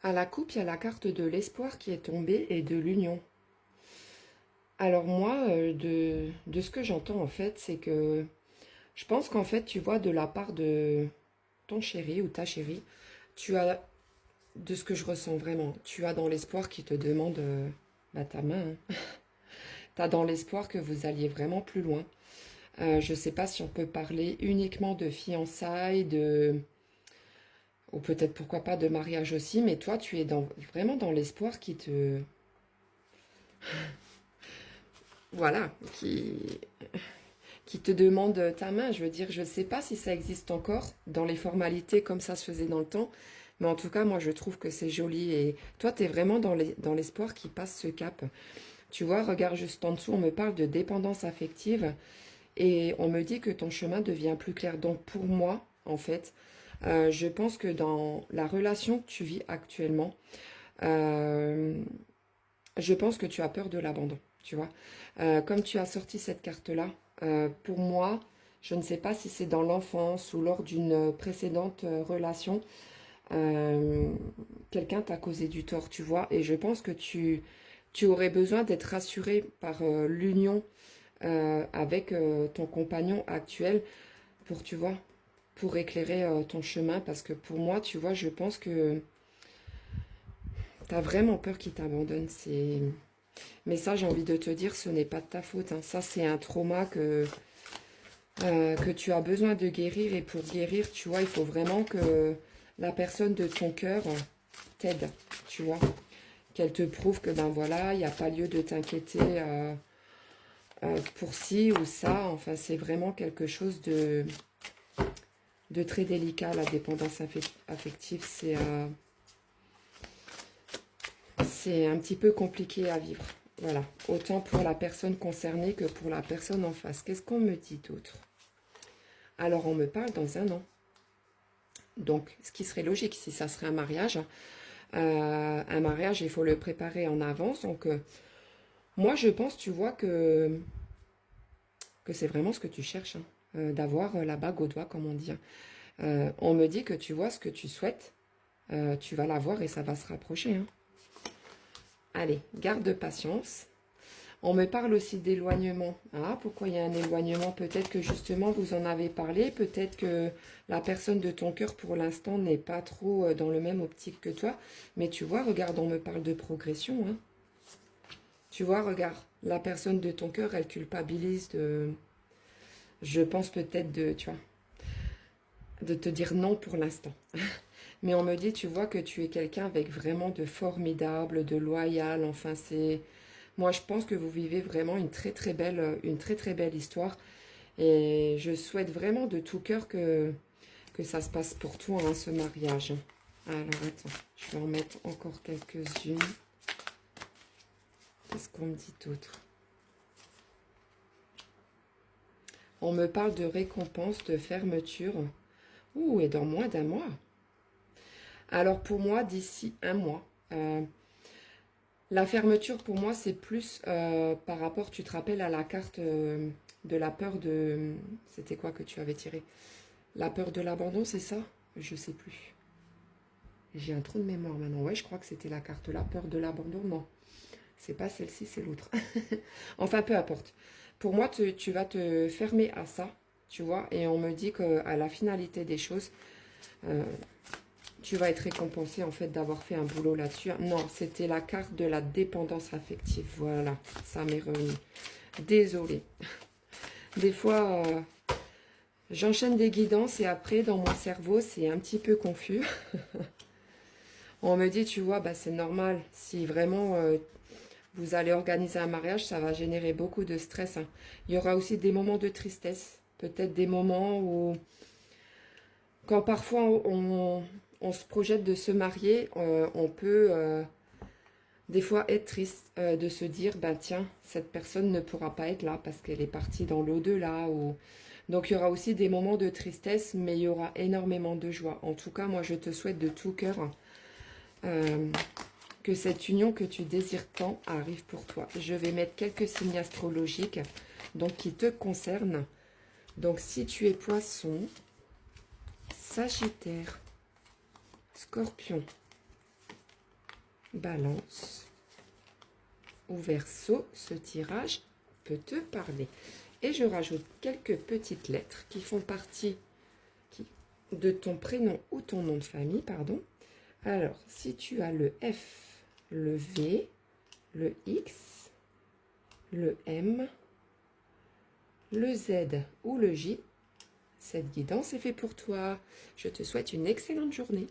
À la coupe, il y a la carte de l'espoir qui est tombée et de l'union. Alors moi, de ce que j'entends en fait, c'est que je pense qu'en fait, tu vois, de la part de ton chéri ou ta chérie, tu as, de ce que je ressens vraiment, tu as dans l'espoir qui te demande bah, ta main. Hein. Tu as dans l'espoir que vous alliez vraiment plus loin. Je ne sais pas si on peut parler uniquement de fiançailles, ou peut-être pourquoi pas de mariage aussi, mais toi, tu es vraiment dans l'espoir qui te... Voilà, qui te demande ta main. Je veux dire, je ne sais pas si ça existe encore dans les formalités comme ça se faisait dans le temps, mais en tout cas, moi, je trouve que c'est joli. Et toi, tu es vraiment dans l'espoir qui passe ce cap. Tu vois, regarde juste en dessous, on me parle de dépendance affective et on me dit que ton chemin devient plus clair. Donc, pour moi, en fait, je pense que dans la relation que tu vis actuellement, euh, je pense que tu as peur de l'abandon, tu vois. Comme tu as sorti cette carte-là, pour moi, je ne sais pas si c'est dans l'enfance ou lors d'une précédente relation, euh, quelqu'un t'a causé du tort, tu vois. Et je pense que tu aurais besoin d'être rassuré par l'union avec ton compagnon actuel pour, tu vois, pour éclairer ton chemin. Parce que pour moi, tu vois, je pense que tu as vraiment peur qu'il t'abandonne. Mais ça, j'ai envie de te dire, ce n'est pas de ta faute. Hein. Ça, c'est un trauma que tu as besoin de guérir. Et pour guérir, tu vois, il faut vraiment que la personne de ton cœur t'aide, tu vois. Qu'elle te prouve que, ben voilà, il n'y a pas lieu de t'inquiéter pour ci ou ça. Enfin, c'est vraiment quelque chose de très délicat, la dépendance affective. C'est un petit peu compliqué à vivre. Voilà, autant pour la personne concernée que pour la personne en face. Qu'est-ce qu'on me dit d'autre? Alors, on me parle dans un an. Donc, ce qui serait logique, si ça serait un mariage, il faut le préparer en avance. Donc, moi, je pense, tu vois, que c'est vraiment ce que tu cherches, hein, d'avoir la bague au doigt, comme on dit. Hein. On me dit que tu vois ce que tu souhaites, tu vas l'avoir et ça va se rapprocher. Hein. Allez, garde patience. On me parle aussi d'éloignement. Ah, pourquoi il y a un éloignement? Peut-être que justement vous en avez parlé, peut-être que la personne de ton cœur pour l'instant n'est pas trop dans le même optique que toi. Mais tu vois, regarde, on me parle de progression. Hein. Tu vois, regarde, la personne de ton cœur, elle culpabilise de... Je pense peut-être tu vois, de te dire non pour l'instant. Mais on me dit, tu vois, que tu es quelqu'un avec vraiment de formidable, de loyal. Enfin, c'est... Moi, je pense que vous vivez vraiment une très très belle histoire. Et je souhaite vraiment de tout cœur que ça se passe pour toi, hein, ce mariage. Alors, attends, je vais en mettre encore quelques-unes. Qu'est-ce qu'on me dit d'autre? On me parle de récompense, de fermeture. Ouh, et dans moins d'un mois. Alors, pour moi, d'ici un mois, la fermeture, pour moi, c'est plus par rapport, tu te rappelles, à la carte de la peur de... C'était quoi que tu avais tiré? La peur de l'abandon, c'est ça? Je sais plus. J'ai un trou de mémoire maintenant. Ouais, je crois que c'était la carte là, peur de l'abandon. Non, c'est pas celle-ci, c'est l'autre. Enfin, peu importe. Pour moi, tu vas te fermer à ça, tu vois. Et on me dit qu'à la finalité des choses, euh, tu vas être récompensé en fait d'avoir fait un boulot là-dessus. Non, c'était la carte de la dépendance affective. Voilà, ça m'est revenu. Désolée. Des fois, j'enchaîne des guidances et après, dans mon cerveau, c'est un petit peu confus. On me dit, tu vois, bah, c'est normal. Si vraiment vous allez organiser un mariage, ça va générer beaucoup de stress. Hein. Il y aura aussi des moments de tristesse. Peut-être des moments où, quand parfois on se projette de se marier, on peut des fois être triste de se dire, bah tiens, cette personne ne pourra pas être là parce qu'elle est partie dans l'au-delà. Donc il y aura aussi des moments de tristesse, mais il y aura énormément de joie. En tout cas, moi je te souhaite de tout cœur euh, que cette union que tu désires tant arrive pour toi. Je vais mettre quelques signes astrologiques donc qui te concernent. Donc si tu es poisson, Sagittaire, Scorpion, Balance ou Verseau, ce tirage peut te parler. Et je rajoute quelques petites lettres qui font partie de ton prénom ou ton nom de famille, pardon. Alors, si tu as le F, le V, le X, le M, le Z ou le J, cette guidance est faite pour toi. Je te souhaite une excellente journée.